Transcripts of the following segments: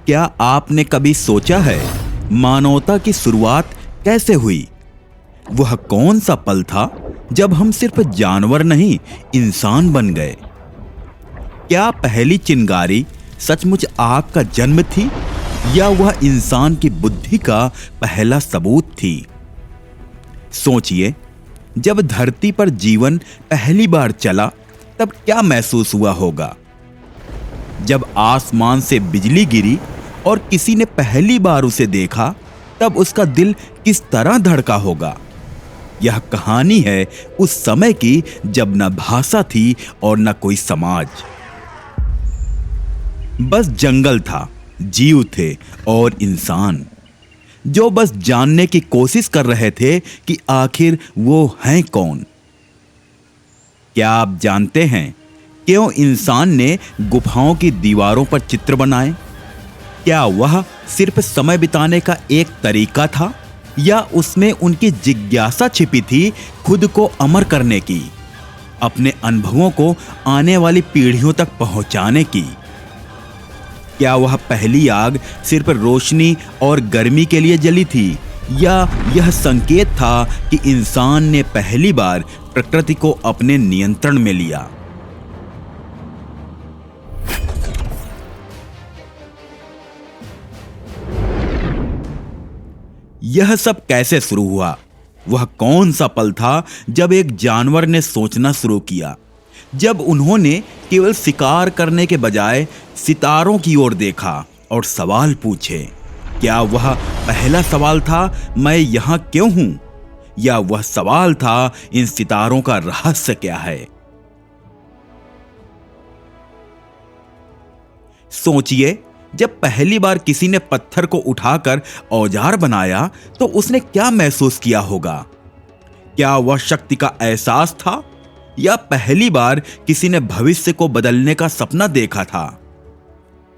क्या आपने कभी सोचा है मानवता की शुरुआत कैसे हुई? वह कौन सा पल था जब हम सिर्फ जानवर नहीं, इंसान बन गए? क्या पहली चिंगारी सचमुच आग का जन्म थी या वह इंसान की बुद्धि का पहला सबूत थी? सोचिए, जब धरती पर जीवन पहली बार चला तब क्या महसूस हुआ होगा? जब आसमान से बिजली गिरी और किसी ने पहली बार उसे देखा तब उसका दिल किस तरह धड़का होगा? यह कहानी है उस समय की जब न भाषा थी और न कोई समाज। बस जंगल था, जीव थे और इंसान जो बस जानने की कोशिश कर रहे थे कि आखिर वो हैं कौन। क्या आप जानते हैं क्यों इंसान ने गुफाओं की दीवारों पर चित्र बनाए? क्या वह सिर्फ समय बिताने का एक तरीका था या उसमें उनकी जिज्ञासा छिपी थी खुद को अमर करने की, अपने अनुभवों को आने वाली पीढ़ियों तक पहुंचाने की? क्या वह पहली आग सिर्फ रोशनी और गर्मी के लिए जली थी या यह संकेत था कि इंसान ने पहली बार प्रकृति को अपने नियंत्रण में लिया? यह सब कैसे शुरू हुआ? वह कौन सा पल था जब एक जानवर ने सोचना शुरू किया, जब उन्होंने केवल शिकार करने के बजाय सितारों की ओर देखा और सवाल पूछे? क्या वह पहला सवाल था, मैं यहां क्यों हूं? या वह सवाल था, इन सितारों का रहस्य क्या है? सोचिए, जब पहली बार किसी ने पत्थर को उठाकर औजार बनाया तो उसने क्या महसूस किया होगा? क्या वह शक्ति का एहसास था या पहली बार किसी ने भविष्य को बदलने का सपना देखा था?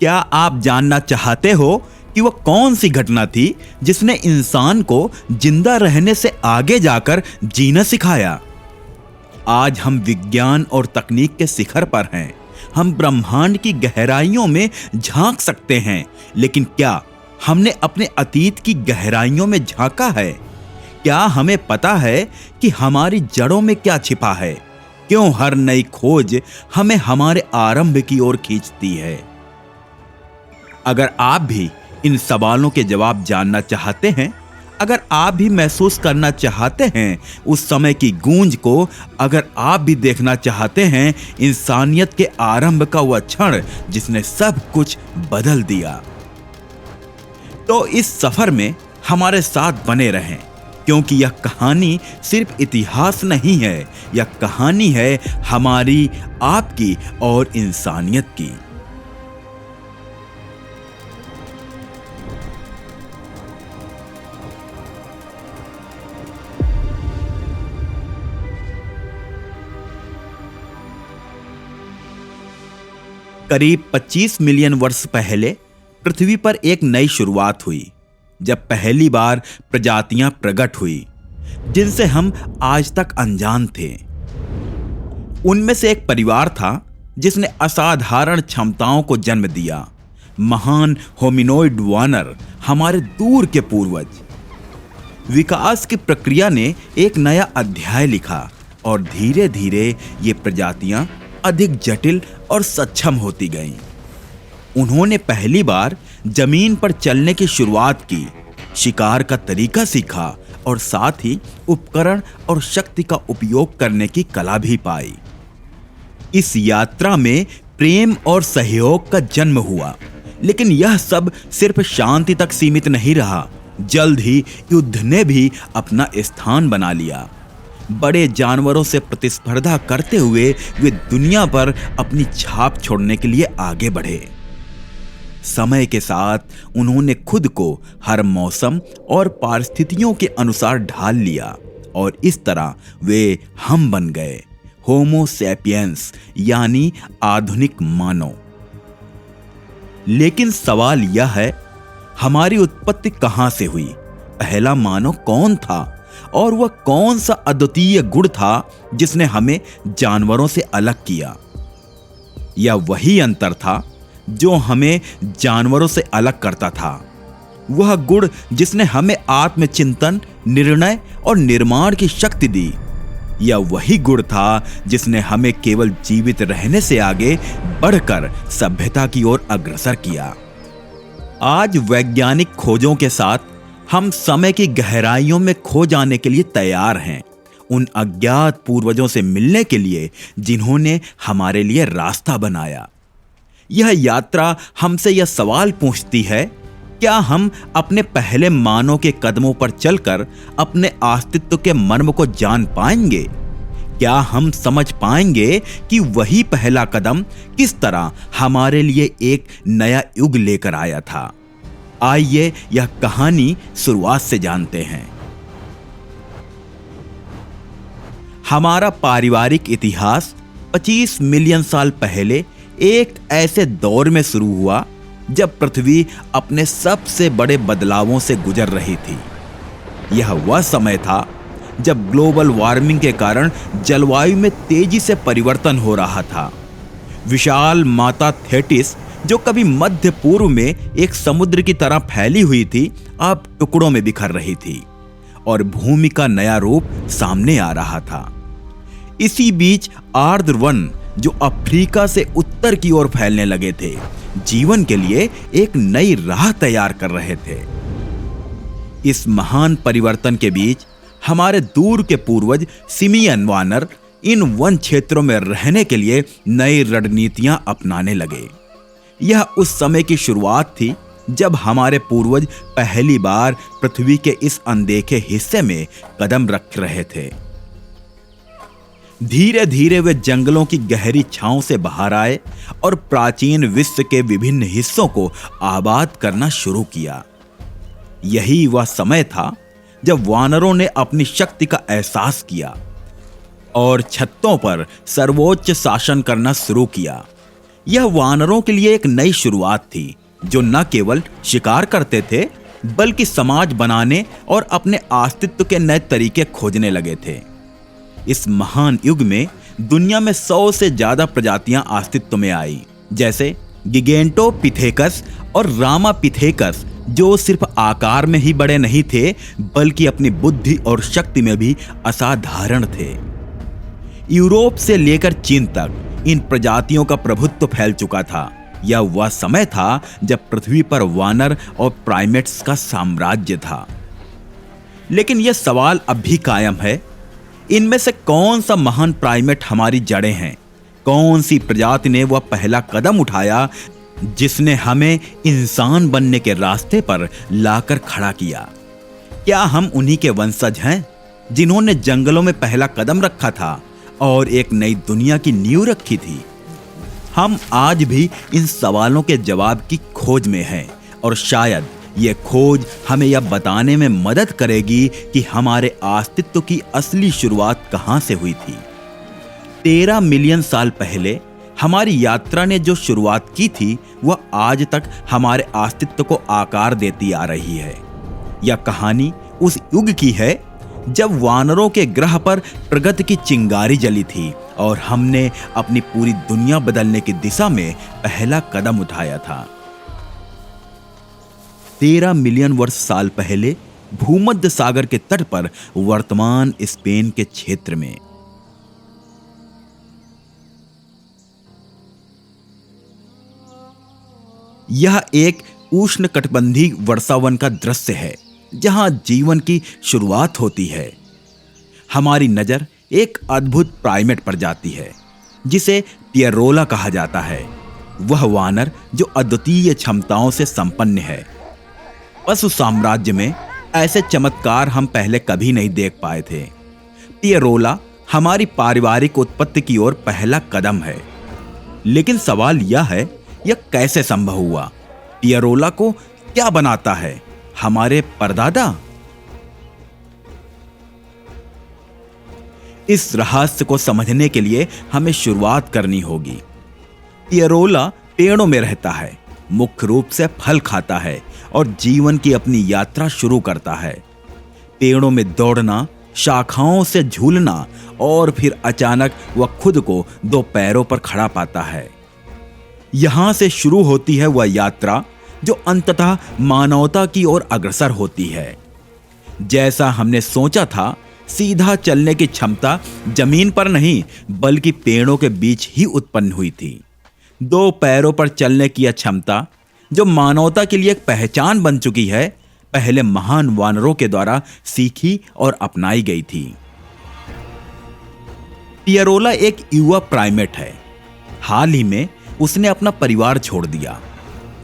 क्या आप जानना चाहते हो कि वह कौन सी घटना थी जिसने इंसान को जिंदा रहने से आगे जाकर जीना सिखाया? आज हम विज्ञान और तकनीक के शिखर पर हैं। हम ब्रह्मांड की गहराइयों में झांक सकते हैं, लेकिन क्या हमने अपने अतीत की गहराइयों में झांका है? क्या हमें पता है कि हमारी जड़ों में क्या छिपा है? क्यों हर नई खोज हमें हमारे आरंभ की ओर खींचती है? अगर आप भी इन सवालों के जवाब जानना चाहते हैं, अगर आप भी महसूस करना चाहते हैं उस समय की गूंज को, अगर आप भी देखना चाहते हैं इंसानियत के आरंभ का वह क्षण जिसने सब कुछ बदल दिया, तो इस सफर में हमारे साथ बने रहें, क्योंकि यह कहानी सिर्फ इतिहास नहीं है, यह कहानी है हमारी, आपकी और इंसानियत की। करीब 25 मिलियन वर्ष पहले पृथ्वी पर एक नई शुरुआत हुई, जब पहली बार प्रजातियां प्रकट हुई जिनसे हम आज तक अनजान थे। उनमें से एक परिवार था जिसने असाधारण क्षमताओं को जन्म दिया, महान होमिनोइड वानर, हमारे दूर के पूर्वज। विकास की प्रक्रिया ने एक नया अध्याय लिखा और धीरे धीरे ये प्रजातियां अधिक जटिल और सक्षम होती गईं। उन्होंने पहली बार जमीन पर चलने की शुरुआत की, शिकार का तरीका सीखा और साथ ही उपकरण और शक्ति का उपयोग करने की कला भी पाई। इस यात्रा में प्रेम और सहयोग का जन्म हुआ, लेकिन यह सब सिर्फ शांति तक सीमित नहीं रहा। जल्द ही युद्ध ने भी अपना स्थान बना लिया। बड़े जानवरों से प्रतिस्पर्धा करते हुए वे दुनिया पर अपनी छाप छोड़ने के लिए आगे बढ़े। समय के साथ उन्होंने खुद को हर मौसम और परिस्थितियों के अनुसार ढाल लिया और इस तरह वे हम बन गए, होमो सैपियंस, यानी आधुनिक मानव। लेकिन सवाल यह है, हमारी उत्पत्ति कहां से हुई? पहला मानव कौन था और वह कौन सा अद्वितीय गुण था जिसने हमें जानवरों से अलग किया? या वही अंतर था जो हमें जानवरों से अलग करता था, वह गुण जिसने हमें आत्मचिंतन, निर्णय और निर्माण की शक्ति दी। यह वही गुण था जिसने हमें केवल जीवित रहने से आगे बढ़कर सभ्यता की ओर अग्रसर किया। आज वैज्ञानिक खोजों के साथ हम समय की गहराइयों में खो जाने के लिए तैयार हैं, उन अज्ञात पूर्वजों से मिलने के लिए जिन्होंने हमारे लिए रास्ता बनाया। यह यात्रा हमसे यह सवाल पूछती है, क्या हम अपने पहले मानव के कदमों पर चलकर अपने अस्तित्व के मर्म को जान पाएंगे? क्या हम समझ पाएंगे कि वही पहला कदम किस तरह हमारे लिए एक नया युग लेकर आया था? आइए यह कहानी शुरुआत से जानते हैं। हमारा पारिवारिक इतिहास 25 मिलियन साल पहले एक ऐसे दौर में शुरू हुआ जब पृथ्वी अपने सबसे बड़े बदलावों से गुजर रही थी। यह वह समय था जब ग्लोबल वार्मिंग के कारण जलवायु में तेजी से परिवर्तन हो रहा था। विशाल माता थेटिस, जो कभी मध्य पूर्व में एक समुद्र की तरह फैली हुई थी, अब टुकड़ों में बिखर रही थी और भूमि का नया रूप सामने आ रहा था। इसी बीच आर्द्र वन, जो अफ्रीका से उत्तर की ओर फैलने लगे थे, जीवन के लिए एक नई राह तैयार कर रहे थे। इस महान परिवर्तन के बीच हमारे दूर के पूर्वज सिमियन वानर इन वन क्षेत्रों में रहने के लिए नई रणनीतियां अपनाने लगे। यह उस समय की शुरुआत थी जब हमारे पूर्वज पहली बार पृथ्वी के इस अनदेखे हिस्से में कदम रख रहे थे। धीरे धीरे वे जंगलों की गहरी छांव से बाहर आए और प्राचीन विश्व के विभिन्न हिस्सों को आबाद करना शुरू किया। यही वह समय था जब वानरों ने अपनी शक्ति का एहसास किया और छत्तों पर सर्वोच्च शासन करना शुरू किया। यह वानरों के लिए एक नई शुरुआत थी, जो न केवल शिकार करते थे बल्कि समाज बनाने और अपने अस्तित्व के नए तरीके खोजने लगे थे। इस महान युग में दुनिया में 100 से ज्यादा प्रजातियां अस्तित्व में आई, जैसे गिगेंटोपिथेकस और रामापिथेकस, जो सिर्फ आकार में ही बड़े नहीं थे बल्कि अपनी बुद्धि और शक्ति में भी असाधारण थे। यूरोप से लेकर चीन तक इन प्रजातियों का प्रभुत्व फैल चुका था। यह वह समय था जब पृथ्वी पर वानर और प्राइमेट्स का साम्राज्य था। लेकिन यह सवाल अब भी कायम है, इनमें से कौन सा महान प्राइमेट हमारी जड़ें हैं? कौन सी प्रजाति ने वह पहला कदम उठाया जिसने हमें इंसान बनने के रास्ते पर लाकर खड़ा किया? क्या हम उन्हीं के वंशज हैं जिन्होंने जंगलों में पहला कदम रखा था और एक नई दुनिया की नींव रखी थी? हम आज भी इन सवालों के जवाब की खोज में हैं और शायद यह खोज हमें यह बताने में मदद करेगी कि हमारे अस्तित्व की असली शुरुआत कहां से हुई थी। 13 मिलियन साल पहले हमारी यात्रा ने जो शुरुआत की थी, वह आज तक हमारे अस्तित्व को आकार देती आ रही है। यह कहानी उस युग की है जब वानरों के ग्रह पर प्रगति की चिंगारी जली थी और हमने अपनी पूरी दुनिया बदलने की दिशा में पहला कदम उठाया था। 13 मिलियन वर्ष साल पहले भूमध्य सागर के तट पर वर्तमान स्पेन के क्षेत्र में यह एक उष्णकटिबंधीय वर्षावन का दृश्य है जहां जीवन की शुरुआत होती है। हमारी नजर एक अद्भुत प्राइमेट पर जाती है जिसे पियरोला कहा जाता है। वह वानर जो अद्वितीय क्षमताओं से संपन्न है। पशु साम्राज्य में ऐसे चमत्कार हम पहले कभी नहीं देख पाए थे। पियरोला हमारी पारिवारिक उत्पत्ति की ओर पहला कदम है। लेकिन सवाल यह है, यह कैसे संभव हुआ? पियरोला को क्या बनाता है? हमारे परदादा? इस रहस्य को समझने के लिए हमें शुरुआत करनी होगी। पियरोला पेड़ों में रहता है, मुख्य रूप से फल खाता है और जीवन की अपनी यात्रा शुरू करता है। पेड़ों में दौड़ना, शाखाओं से झूलना और फिर अचानक वह खुद को 2 पैरों पर खड़ा पाता है। यहां से शुरू होती है वह यात्रा जो अंततः मानवता की ओर अग्रसर होती है। जैसा हमने सोचा था, सीधा चलने की क्षमता जमीन पर नहीं बल्कि पेड़ों के बीच ही उत्पन्न हुई थी। दो पैरों पर चलने की यह क्षमता जो मानवता के लिए एक पहचान बन चुकी है, पहले महान वानरों के द्वारा सीखी और अपनाई गई थी। पियरोला एक युवा प्राइमेट है। हाल ही में उसने अपना परिवार छोड़ दिया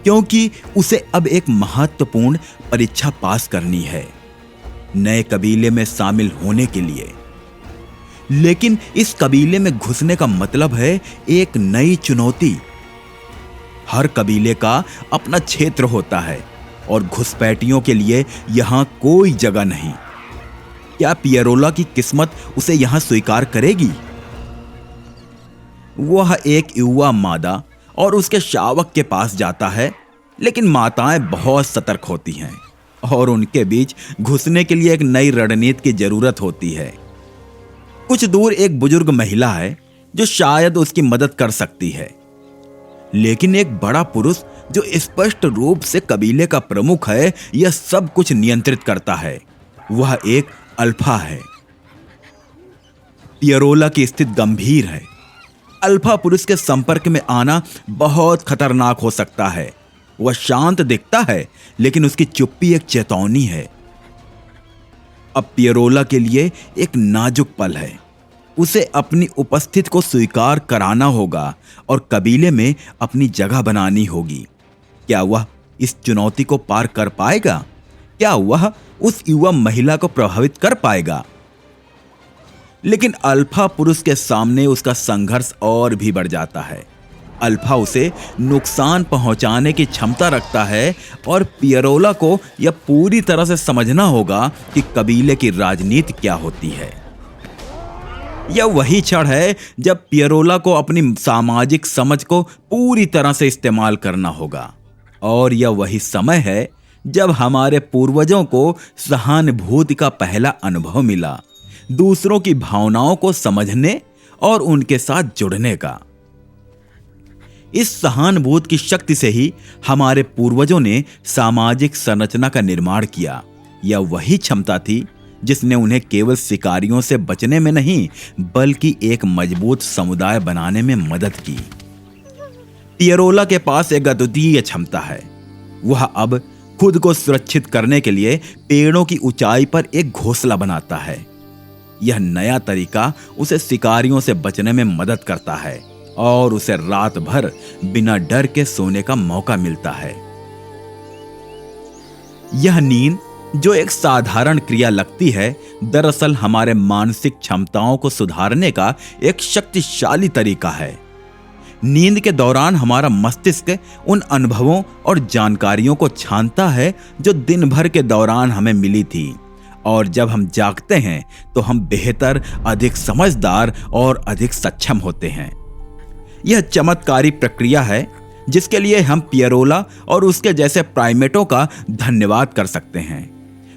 क्योंकि उसे अब एक महत्वपूर्ण परीक्षा पास करनी है, नए कबीले में शामिल होने के लिए। लेकिन इस कबीले में घुसने का मतलब है एक नई चुनौती। हर कबीले का अपना क्षेत्र होता है और घुसपैठियों के लिए यहां कोई जगह नहीं। क्या पियरोला की किस्मत उसे यहां स्वीकार करेगी? वह एक युवा मादा और उसके शावक के पास जाता है, लेकिन माताएं बहुत सतर्क होती हैं और उनके बीच घुसने के लिए एक नई रणनीति की जरूरत होती है। कुछ दूर एक बुजुर्ग महिला है जो शायद उसकी मदद कर सकती है, लेकिन एक बड़ा पुरुष जो स्पष्ट रूप से कबीले का प्रमुख है, यह सब कुछ नियंत्रित करता है। वह एक अल्फा है। पियरोला की स्थिति गंभीर है। अल्फा पुरुष के संपर्क में आना बहुत खतरनाक हो सकता है। वह शांत दिखता है, लेकिन उसकी चुप्पी एक चेतावनी है। अब पियरोला के लिए एक नाजुक पल है। उसे अपनी उपस्थिति को स्वीकार कराना होगा और कबीले में अपनी जगह बनानी होगी। क्या वह इस चुनौती को पार कर पाएगा? क्या वह उस युवा महिला को प्रभावित कर पाएगा? लेकिन अल्फा पुरुष के सामने उसका संघर्ष और भी बढ़ जाता है। अल्फा उसे नुकसान पहुंचाने की क्षमता रखता है और पियरोला को यह पूरी तरह से समझना होगा कि कबीले की राजनीति क्या होती है। यह वही क्षण है जब पियरोला को अपनी सामाजिक समझ को पूरी तरह से इस्तेमाल करना होगा, और यह वही समय है जब हमारे पूर्वजों को सहानुभूति का पहला अनुभव मिला, दूसरों की भावनाओं को समझने और उनके साथ जुड़ने का। इस सहानुभूति की शक्ति से ही हमारे पूर्वजों ने सामाजिक संरचना का निर्माण किया। यह वही क्षमता थी जिसने उन्हें केवल शिकारियों से बचने में नहीं बल्कि एक मजबूत समुदाय बनाने में मदद की। पियरोला के पास एक अद्वितीय क्षमता है। वह अब खुद को सुरक्षित करने के लिए पेड़ों की ऊंचाई पर एक घोंसला बनाता है। यह नया तरीका उसे शिकारियों से बचने में मदद करता है और उसे रात भर बिना डर के सोने का मौका मिलता है। यह नींद जो एक साधारण क्रिया लगती है, दरअसल हमारे मानसिक क्षमताओं को सुधारने का एक शक्तिशाली तरीका है। नींद के दौरान हमारा मस्तिष्क उन अनुभवों और जानकारियों को छानता है जो दिन भर के दौरान हमें मिली थी, और जब हम जागते हैं तो हम बेहतर, अधिक समझदार और अधिक सक्षम होते हैं। यह चमत्कारी प्रक्रिया है जिसके लिए हम पियरोला और उसके जैसे प्राइमेटों का धन्यवाद कर सकते हैं।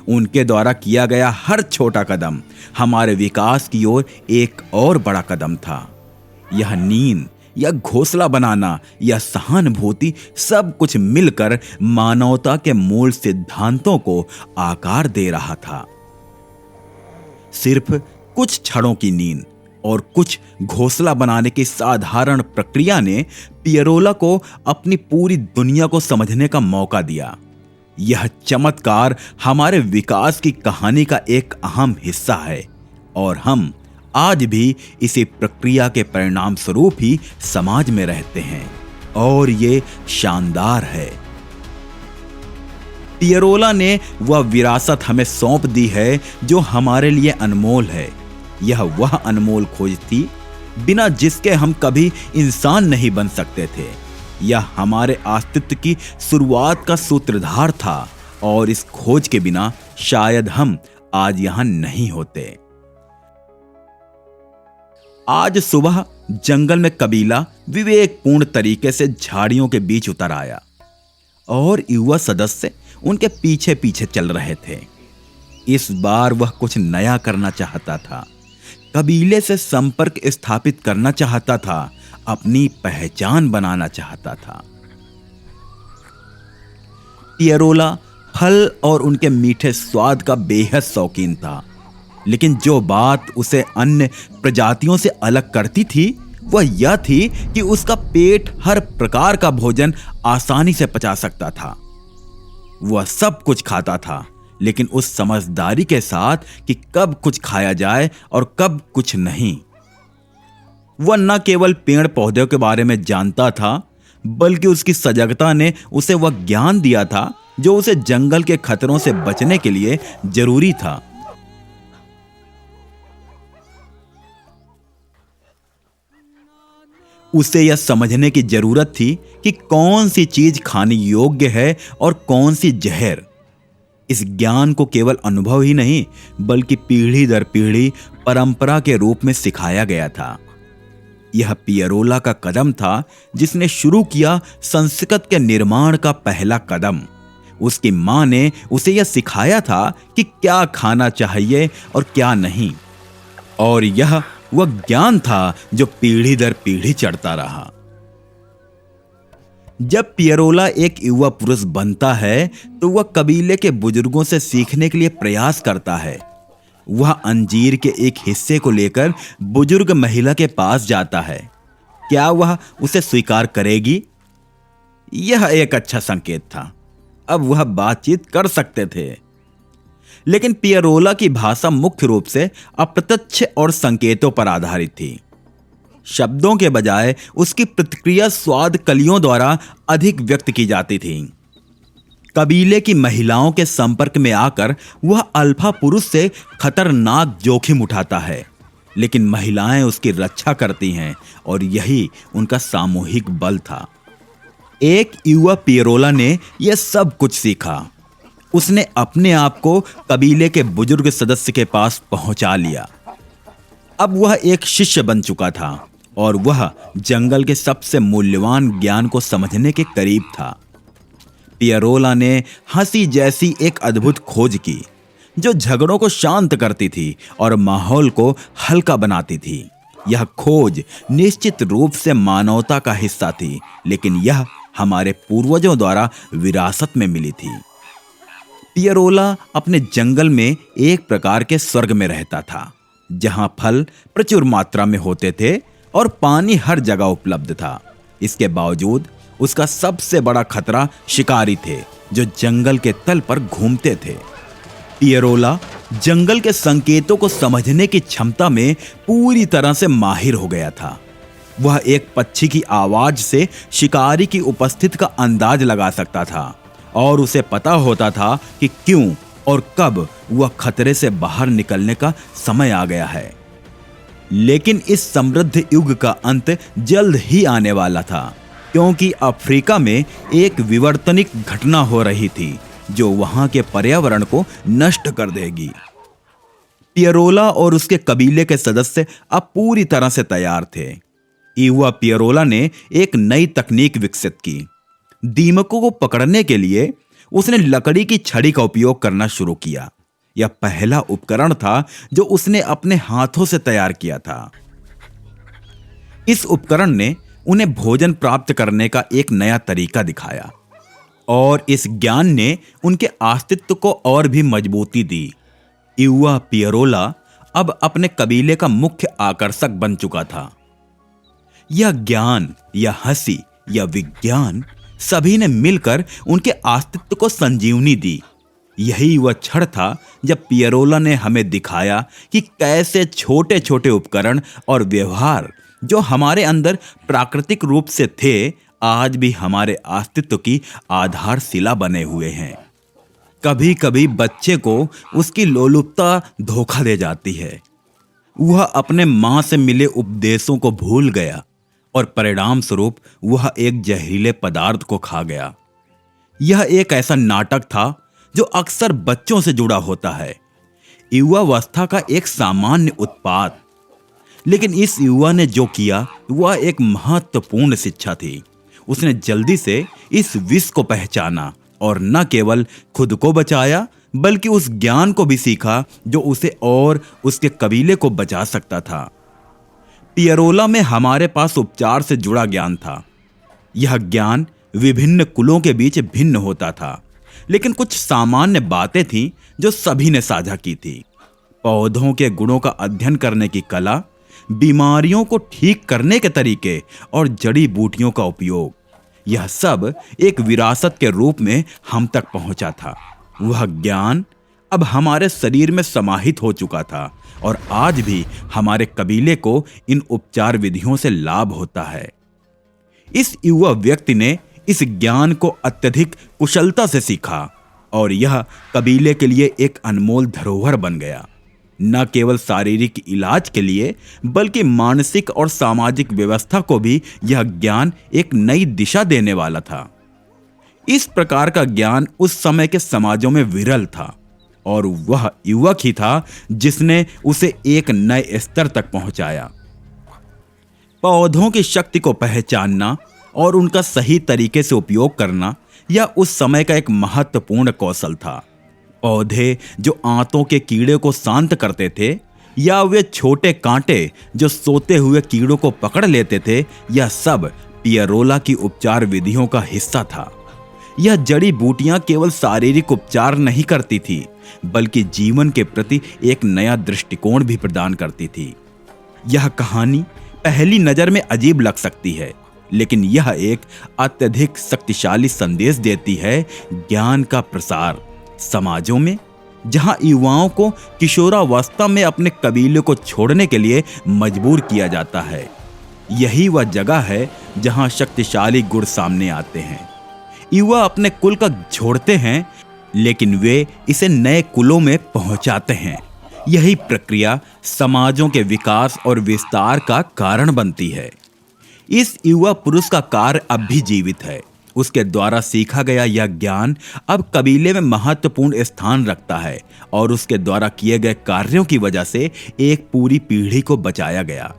उनके द्वारा किया गया हर छोटा कदम हमारे विकास की ओर एक और बड़ा कदम था। यह नींद, यह घोंसला बनाना, यह सहानुभूति, सब कुछ मिलकर मानवता के मूल सिद्धांतों को आकार दे रहा था। सिर्फ कुछ क्षणों की नींद और कुछ घोंसला बनाने की साधारण प्रक्रिया ने पियरोला को अपनी पूरी दुनिया को समझने का मौका दिया। यह चमत्कार हमारे विकास की कहानी का एक अहम हिस्सा है और हम आज भी इसी प्रक्रिया के परिणाम स्वरूप ही समाज में रहते हैं, और ये शानदार है। पियरोला ने वह विरासत हमें सौंप दी है जो हमारे लिए अनमोल है। यह वह अनमोल खोज थी बिना जिसके हम कभी इंसान नहीं बन सकते थे। यह हमारे अस्तित्व की शुरुआत का सूत्रधार था, और इस खोज के बिना शायद हम आज यहां नहीं होते। आज सुबह जंगल में कबीला विवेकपूर्ण तरीके से झाड़ियों के बीच उतर आया और युवा सदस्य उनके पीछे पीछे चल रहे थे। इस बार वह कुछ नया करना चाहता था, कबीले से संपर्क स्थापित करना चाहता था, अपनी पहचान बनाना चाहता था। पियरोला फल और उनके मीठे स्वाद का बेहद शौकीन था, लेकिन जो बात उसे अन्य प्रजातियों से अलग करती थी वह यह थी कि उसका पेट हर प्रकार का भोजन आसानी से पचा सकता था। वह सब कुछ खाता था, लेकिन उस समझदारी के साथ कि कब कुछ खाया जाए और कब कुछ नहीं। वह न केवल पेड़ पौधों के बारे में जानता था, बल्कि उसकी सजगता ने उसे वह ज्ञान दिया था जो उसे जंगल के खतरों से बचने के लिए जरूरी था। उसे यह समझने की जरूरत थी कि कौन सी चीज खाने योग्य है और कौन सी जहर। इस ज्ञान को केवल अनुभव ही नहीं, बल्कि पीढ़ी दर पीढ़ी परंपरा के रूप में सिखाया गया था। यह पियरोला का कदम था जिसने शुरू किया संस्कृत के निर्माण का पहला कदम। उसकी मां ने उसे यह सिखाया था कि क्या खाना चाहिए और क्या नहीं, और यह वह ज्ञान था जो पीढ़ी दर पीढ़ी चढ़ता रहा। जब पियरोला एक युवा पुरुष बनता है तो वह कबीले के बुजुर्गों से सीखने के लिए प्रयास करता है। वह अंजीर के एक हिस्से को लेकर बुजुर्ग महिला के पास जाता है। क्या वह उसे स्वीकार करेगी? यह एक अच्छा संकेत था। अब वह बातचीत कर सकते थे। लेकिन पियरोला की भाषा मुख्य रूप से अप्रत्यक्ष और संकेतों पर आधारित थी। शब्दों के बजाय उसकी प्रतिक्रिया स्वाद कलियों द्वारा अधिक व्यक्त की जाती थी। कबीले की महिलाओं के संपर्क में आकर वह अल्फा पुरुष से खतरनाक जोखिम उठाता है, लेकिन महिलाएं उसकी रक्षा करती हैं और यही उनका सामूहिक बल था। एक युवा पियरोला ने यह सब कुछ सीखा। उसने अपने आप को कबीले के बुजुर्ग सदस्य के पास पहुंचा लिया। अब वह एक शिष्य बन चुका था और वह जंगल के सबसे मूल्यवान ज्ञान को समझने के करीब था। पियरोला ने हंसी जैसी एक अद्भुत खोज की जो झगड़ों को शांत करती थी और माहौल को हल्का बनाती थी। यह खोज निश्चित रूप से मानवता का हिस्सा थी, लेकिन यह हमारे पूर्वजों द्वारा विरासत में मिली थी। पियरोला अपने जंगल में एक प्रकार के स्वर्ग में रहता था, जहां फल प्रचुर मात्रा में होते थे और पानी हर जगह उपलब्ध था। इसके बावजूद उसका सबसे बड़ा खतरा शिकारी थे जो जंगल के तल पर घूमते थे। पियरोला जंगल के संकेतों को समझने की क्षमता में पूरी तरह से माहिर हो गया था। वह एक पक्षी की आवाज से शिकारी की उपस्थिति का अंदाज लगा सकता था और उसे पता होता था कि क्यों और कब वह खतरे से बाहर निकलने का समय आ गया है। लेकिन इस समृद्ध युग का अंत जल्द ही आने वाला था, क्योंकि अफ्रीका में एक विवर्तनिक घटना हो रही थी जो वहां के पर्यावरण को नष्ट कर देगी। पियरोला और उसके कबीले के सदस्य अब पूरी तरह से तैयार थे। युवा पियरोला ने एक नई तकनीक विकसित की। दीमकों को पकड़ने के लिए उसने लकड़ी की छड़ी का उपयोग करना शुरू किया। यह पहला उपकरण था जो उसने अपने हाथों से तैयार किया था। इस उपकरण ने उन्हें भोजन प्राप्त करने का एक नया तरीका दिखाया और इस ज्ञान ने उनके अस्तित्व को और भी मजबूती दी। युवा पियरोला अब अपने कबीले का मुख्य आकर्षक बन चुका था। यह ज्ञान, यह हंसी, यह विज्ञान सभी ने मिलकर उनके अस्तित्व को संजीवनी दी। यही वह क्षण था जब पियरोला ने हमें दिखाया कि कैसे छोटे छोटे उपकरण और व्यवहार जो हमारे अंदर प्राकृतिक रूप से थे, आज भी हमारे अस्तित्व की आधारशिला बने हुए हैं। कभी कभी बच्चे को उसकी लोलुपता धोखा दे जाती है। वह अपने मां से मिले उपदेशों को भूल गया और परिणाम स्वरूप वह एक जहरीले पदार्थ को खा गया। यह एक ऐसा नाटक था जो अक्सर बच्चों से जुड़ा होता है, युवावस्था का एक सामान्य उत्पाद। लेकिन इस युवा ने जो किया वह एक महत्वपूर्ण शिक्षा थी। उसने जल्दी से इस विष को पहचाना और न केवल खुद को बचाया, बल्कि उस ज्ञान को भी सीखा जो उसे और उसके कबीले को बचा सकता था। पियरोला में हमारे पास उपचार से जुड़ा ज्ञान था। यह ज्ञान विभिन्न कुलों के बीच भिन्न होता था, लेकिन कुछ सामान्य बातें थीं जो सभी ने साझा की थी। पौधों के गुणों का अध्ययन करने की कला, बीमारियों को ठीक करने के तरीके और जड़ी बूटियों का उपयोग, यह सब एक विरासत के रूप में हम तक पहुंचा था। वह ज्ञान अब हमारे शरीर में समाहित हो चुका था और आज भी हमारे कबीले को इन उपचार विधियों से लाभ होता है। इस युवा व्यक्ति ने इस ज्ञान को अत्यधिक कुशलता से सीखा और यह कबीले के लिए एक अनमोल धरोहर बन गया। न केवल शारीरिक इलाज के लिए बल्कि मानसिक और सामाजिक व्यवस्था को भी यह ज्ञान एक नई दिशा देने वाला था। इस प्रकार का ज्ञान उस समय के समाजों में विरल था और वह युवक ही था जिसने उसे एक नए स्तर तक पहुंचाया। पौधों की शक्ति को पहचानना और उनका सही तरीके से उपयोग करना यह उस समय का एक महत्वपूर्ण कौशल था। पौधे जो आंतों के कीड़े को शांत करते थे या वे छोटे कांटे जो सोते हुए कीड़ों को पकड़ लेते थे, यह सब पियरोला की उपचार विधियों का हिस्सा था। यह जड़ी बूटियां केवल शारीरिक उपचार नहीं करती थी बल्कि जीवन के प्रति एक नया दृष्टिकोण भी प्रदान करती थी। यह कहानी पहली नजर में अजीब लग सकती है, लेकिन यह एक अत्यधिक शक्तिशाली संदेश देती है। ज्ञान का प्रसार समाजों में जहां युवाओं को किशोरावस्था में अपने कबीले को छोड़ने के लिए मजबूर किया जाता है, यही वह जगह है जहां शक्तिशाली गुण सामने आते हैं। युवा अपने कुल का छोड़ते हैं लेकिन वे इसे नए कुलों में पहुंचाते हैं। यही प्रक्रिया समाजों के विकास और विस्तार का कारण बनती है। इस युवा पुरुष का कार्य अब भी जीवित है। उसके द्वारा सीखा गया यह ज्ञान अब कबीले में महत्वपूर्ण स्थान रखता है और उसके द्वारा किए गए कार्यों की वजह से एक पूरी पीढ़ी को बचाया गया।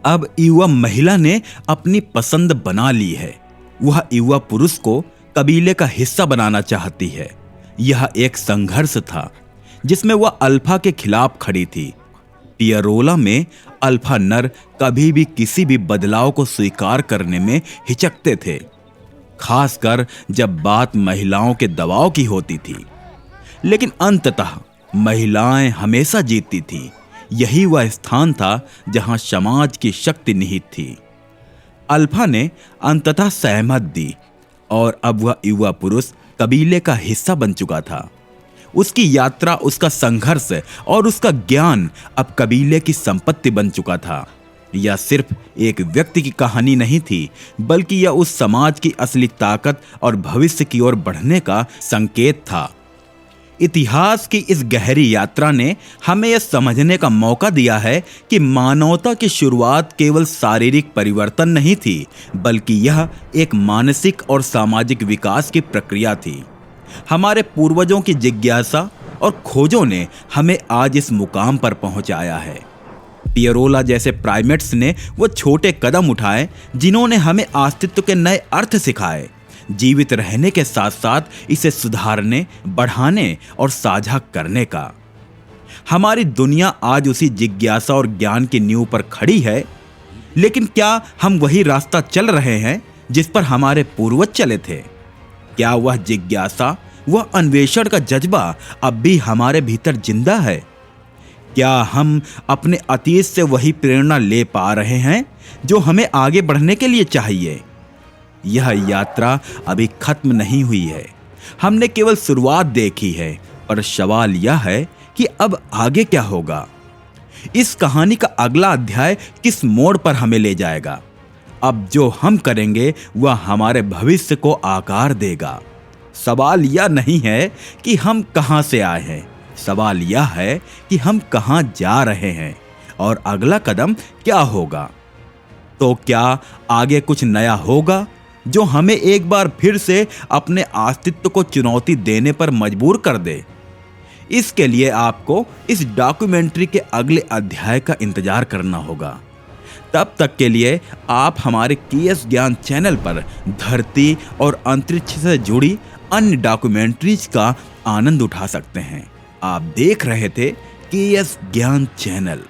अब युवा महिला ने अपनी पसंद बना ली है। वह युवा पुरुष को कबीले का हिस्सा बनाना चाहती है। यह एक संघर्ष था जिसमें वह अल्फा के खिलाफ खड़ी थी। पियरोला में अल्फा नर कभी भी किसी भी बदलाव को स्वीकार करने में हिचकते थे, खासकर जब बात महिलाओं के दबाव की होती थी। लेकिन अंततः महिलाएं हमेशा जीतती थी। यही वह स्थान था जहां समाज की शक्ति निहित थी। अल्फा ने अंततः सहमत दी और अब वह युवा पुरुष कबीले का हिस्सा बन चुका था। उसकी यात्रा, उसका संघर्ष और उसका ज्ञान अब कबीले की संपत्ति बन चुका था। यह सिर्फ एक व्यक्ति की कहानी नहीं थी, बल्कि यह उस समाज की असली ताकत और भविष्य की ओर बढ़ने का संकेत था। इतिहास की इस गहरी यात्रा ने हमें यह समझने का मौका दिया है कि मानवता की शुरुआत केवल शारीरिक परिवर्तन नहीं थी, बल्कि यह एक मानसिक और सामाजिक विकास की प्रक्रिया थी। हमारे पूर्वजों की जिज्ञासा और खोजों ने हमें आज इस मुकाम पर पहुंचाया है। पियरोला जैसे प्राइमेट्स ने वो छोटे कदम उठाए जिन्होंने हमें अस्तित्व के नए अर्थ सिखाए, जीवित रहने के साथ साथ इसे सुधारने, बढ़ाने और साझा करने का। हमारी दुनिया आज उसी जिज्ञासा और ज्ञान की नींव पर खड़ी है, लेकिन क्या हम वही रास्ता चल रहे हैं जिस पर हमारे पूर्वज चले थे? क्या वह जिज्ञासा, वह अन्वेषण का जज्बा अब भी हमारे भीतर जिंदा है? क्या हम अपने अतीत से वही प्रेरणा ले पा रहे हैं जो हमें आगे बढ़ने के लिए चाहिए? यह यात्रा अभी खत्म नहीं हुई है। हमने केवल शुरुआत देखी है, पर सवाल यह है कि अब आगे क्या होगा? इस कहानी का अगला अध्याय किस मोड़ पर हमें ले जाएगा? अब जो हम करेंगे वह हमारे भविष्य को आकार देगा। सवाल यह नहीं है कि हम कहां से आए हैं, सवाल यह है कि हम कहां जा रहे हैं और अगला कदम क्या होगा। तो क्या आगे कुछ नया होगा जो हमें एक बार फिर से अपने अस्तित्व को चुनौती देने पर मजबूर कर दे? इसके लिए आपको इस डॉक्यूमेंट्री के अगले अध्याय का इंतजार करना होगा। तब तक के लिए आप हमारे केएस ज्ञान चैनल पर धरती और अंतरिक्ष से जुड़ी अन्य डॉक्यूमेंट्रीज का आनंद उठा सकते हैं। आप देख रहे थे केएस ज्ञान चैनल।